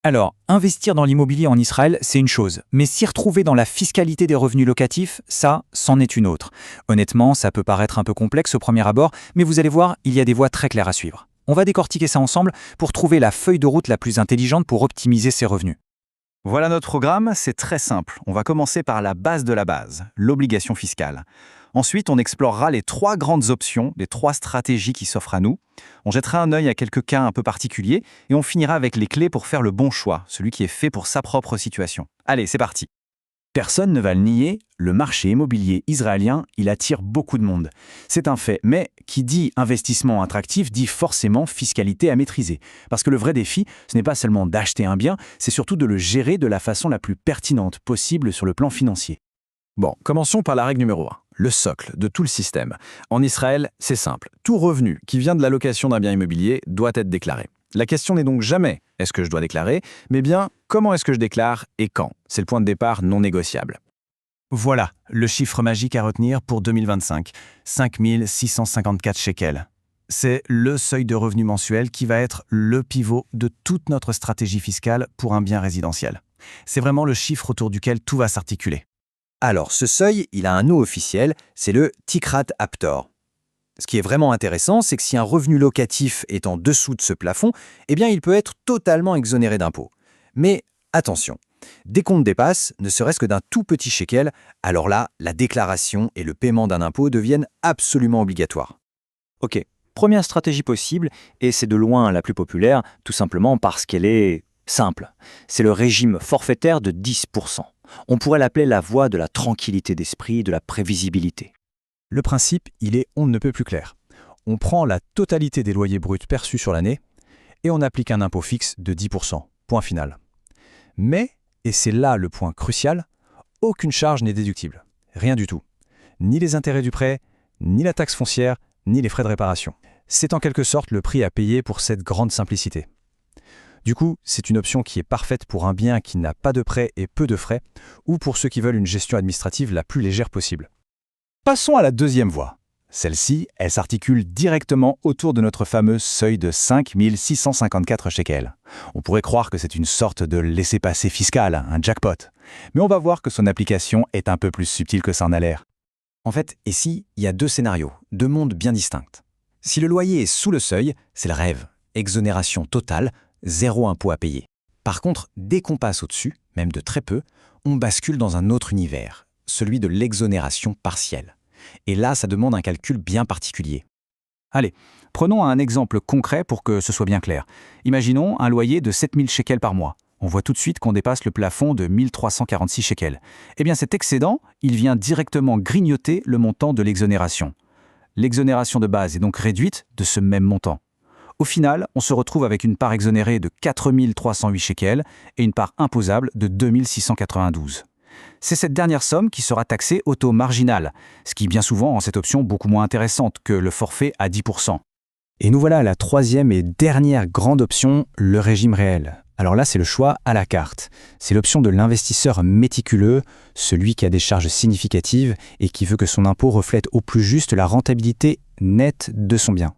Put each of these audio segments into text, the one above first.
Alors, investir dans l'immobilier en Israël, c'est une chose, mais s'y retrouver dans la fiscalité des revenus locatifs, ça, c'en est une autre. Honnêtement, ça peut paraître un peu complexe au premier abord, mais vous allez voir, il y a des voies très claires à suivre. On va décortiquer ça ensemble pour trouver la feuille de route la plus intelligente pour optimiser ses revenus. Voilà notre programme, c'est très simple. On va commencer par la base de la base, l'obligation fiscale. Ensuite, on explorera les trois grandes options, les trois stratégies qui s'offrent à nous. On jettera un œil à quelques cas un peu particuliers et on finira avec les clés pour faire le bon choix, celui qui est fait pour sa propre situation. Allez, c'est parti. Personne ne va le nier, le marché immobilier israélien, il attire beaucoup de monde. C'est un fait, mais qui dit investissement attractif dit forcément fiscalité à maîtriser. Parce que le vrai défi, ce n'est pas seulement d'acheter un bien, c'est surtout de le gérer de la façon la plus pertinente possible sur le plan financier. Bon, commençons par la règle numéro 1, le socle de tout le système. En Israël, c'est simple. Tout revenu qui vient de la location d'un bien immobilier doit être déclaré. La question n'est donc jamais « est-ce que je dois déclarer ?», mais bien « comment est-ce que je déclare et quand ?» C'est le point de départ non négociable. Voilà, le chiffre magique à retenir pour 2025, 5 654 shekels. C'est le seuil de revenu mensuel qui va être le pivot de toute notre stratégie fiscale pour un bien résidentiel. C'est vraiment le chiffre autour duquel tout va s'articuler. Alors, ce seuil, il a un nom officiel, c'est le Tikrat Aptor. Ce qui est vraiment intéressant, c'est que si un revenu locatif est en dessous de ce plafond, eh bien, il peut être totalement exonéré d'impôts. Mais attention, dès qu'on le dépasse, ne serait-ce que d'un tout petit shekel, alors là, la déclaration et le paiement d'un impôt deviennent absolument obligatoires. Ok, première stratégie possible, et c'est de loin la plus populaire, tout simplement parce qu'elle est simple. C'est le régime forfaitaire de 10%. On pourrait l'appeler la voie de la tranquillité d'esprit, de la prévisibilité. Le principe, il est on ne peut plus clair. On prend la totalité des loyers bruts perçus sur l'année et on applique un impôt fixe de 10%, point final. Mais, et c'est là le point crucial, aucune charge n'est déductible. Rien du tout. Ni les intérêts du prêt, ni la taxe foncière, ni les frais de réparation. C'est en quelque sorte le prix à payer pour cette grande simplicité. Du coup, c'est une option qui est parfaite pour un bien qui n'a pas de prêt et peu de frais, ou pour ceux qui veulent une gestion administrative la plus légère possible. Passons à la deuxième voie. Celle-ci, elle s'articule directement autour de notre fameux seuil de 5 654 shekels. On pourrait croire que c'est une sorte de laissez-passer fiscal, un jackpot. Mais on va voir que son application est un peu plus subtile que ça en a l'air. En fait, ici, il y a deux scénarios, deux mondes bien distincts. Si le loyer est sous le seuil, c'est le rêve. Exonération totale, zéro impôt à payer. Par contre, dès qu'on passe au-dessus, même de très peu, on bascule dans un autre univers, celui de l'exonération partielle. Et là, ça demande un calcul bien particulier. Allez, prenons un exemple concret pour que ce soit bien clair. Imaginons un loyer de 7 000 shekels par mois. On voit tout de suite qu'on dépasse le plafond de 1 346 shekels. Eh bien, cet excédent, il vient directement grignoter le montant de l'exonération. L'exonération de base est donc réduite de ce même montant. Au final, on se retrouve avec une part exonérée de 4 308 shekels et une part imposable de 2 692. C'est cette dernière somme qui sera taxée au taux marginal, ce qui bien souvent rend cette option beaucoup moins intéressante que le forfait à 10%. Et nous voilà à la troisième et dernière grande option, le régime réel. Alors là, c'est le choix à la carte. C'est l'option de l'investisseur méticuleux, celui qui a des charges significatives et qui veut que son impôt reflète au plus juste la rentabilité nette de son bien.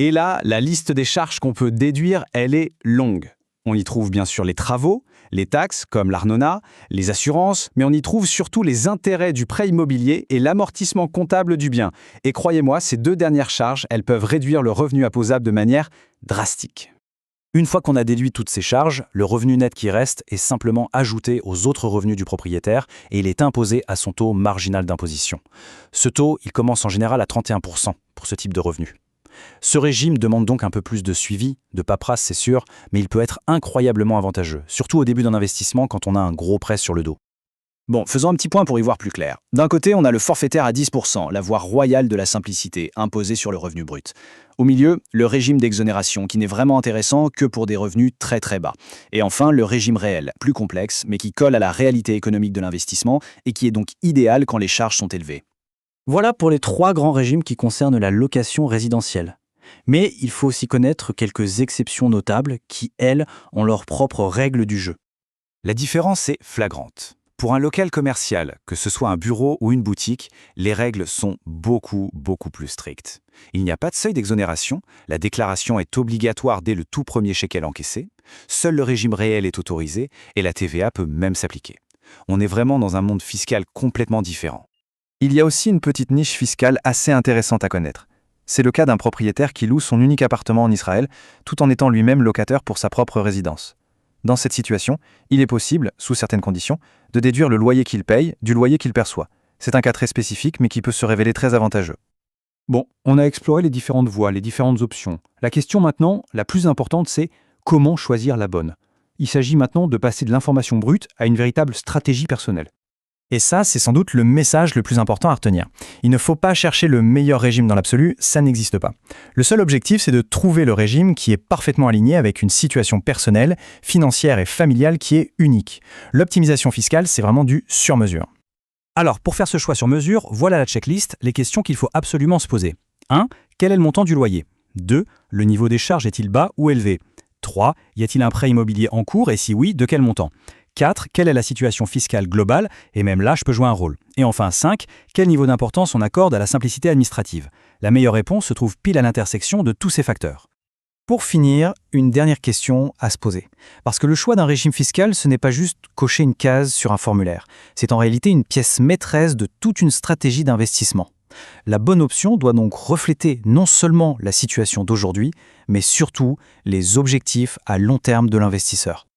Et là, la liste des charges qu'on peut déduire, elle est longue. On y trouve bien sûr les travaux, les taxes comme l'Arnona, les assurances, mais on y trouve surtout les intérêts du prêt immobilier et l'amortissement comptable du bien. Et croyez-moi, ces deux dernières charges, elles peuvent réduire le revenu imposable de manière drastique. Une fois qu'on a déduit toutes ces charges, le revenu net qui reste est simplement ajouté aux autres revenus du propriétaire et il est imposé à son taux marginal d'imposition. Ce taux, il commence en général à 31% pour ce type de revenu. Ce régime demande donc un peu plus de suivi, de paperasse c'est sûr, mais il peut être incroyablement avantageux, surtout au début d'un investissement quand on a un gros prêt sur le dos. Bon, faisons un petit point pour y voir plus clair. D'un côté, on a le forfaitaire à 10%, la voie royale de la simplicité, imposée sur le revenu brut. Au milieu, le régime d'exonération, qui n'est vraiment intéressant que pour des revenus très très bas. Et enfin, le régime réel, plus complexe, mais qui colle à la réalité économique de l'investissement et qui est donc idéal quand les charges sont élevées. Voilà pour les trois grands régimes qui concernent la location résidentielle. Mais il faut aussi connaître quelques exceptions notables qui, elles, ont leurs propres règles du jeu. La différence est flagrante. Pour un local commercial, que ce soit un bureau ou une boutique, les règles sont beaucoup plus strictes. Il n'y a pas de seuil d'exonération, la déclaration est obligatoire dès le tout premier shekel encaissé, seul le régime réel est autorisé et la TVA peut même s'appliquer. On est vraiment dans un monde fiscal complètement différent. Il y a aussi une petite niche fiscale assez intéressante à connaître. C'est le cas d'un propriétaire qui loue son unique appartement en Israël, tout en étant lui-même locataire pour sa propre résidence. Dans cette situation, il est possible, sous certaines conditions, de déduire le loyer qu'il paye du loyer qu'il perçoit. C'est un cas très spécifique, mais qui peut se révéler très avantageux. Bon, on a exploré les différentes voies, les différentes options. La question maintenant, la plus importante, c'est comment choisir la bonne. Il s'agit maintenant de passer de l'information brute à une véritable stratégie personnelle. Et ça, c'est sans doute le message le plus important à retenir. Il ne faut pas chercher le meilleur régime dans l'absolu, ça n'existe pas. Le seul objectif, c'est de trouver le régime qui est parfaitement aligné avec une situation personnelle, financière et familiale qui est unique. L'optimisation fiscale, c'est vraiment du sur-mesure. Alors, pour faire ce choix sur mesure, voilà la checklist, les questions qu'il faut absolument se poser. 1. Quel est le montant du loyer ? 2. Le niveau des charges est-il bas ou élevé ? 3. Y a-t-il un prêt immobilier en cours et si oui, de quel montant ? 4. Quelle est la situation fiscale globale ? Et même là, je peux jouer un rôle. Et enfin 5. Quel niveau d'importance on accorde à la simplicité administrative ? La meilleure réponse se trouve pile à l'intersection de tous ces facteurs. Pour finir, une dernière question à se poser. Parce que le choix d'un régime fiscal, ce n'est pas juste cocher une case sur un formulaire. C'est en réalité une pièce maîtresse de toute une stratégie d'investissement. La bonne option doit donc refléter non seulement la situation d'aujourd'hui, mais surtout les objectifs à long terme de l'investisseur.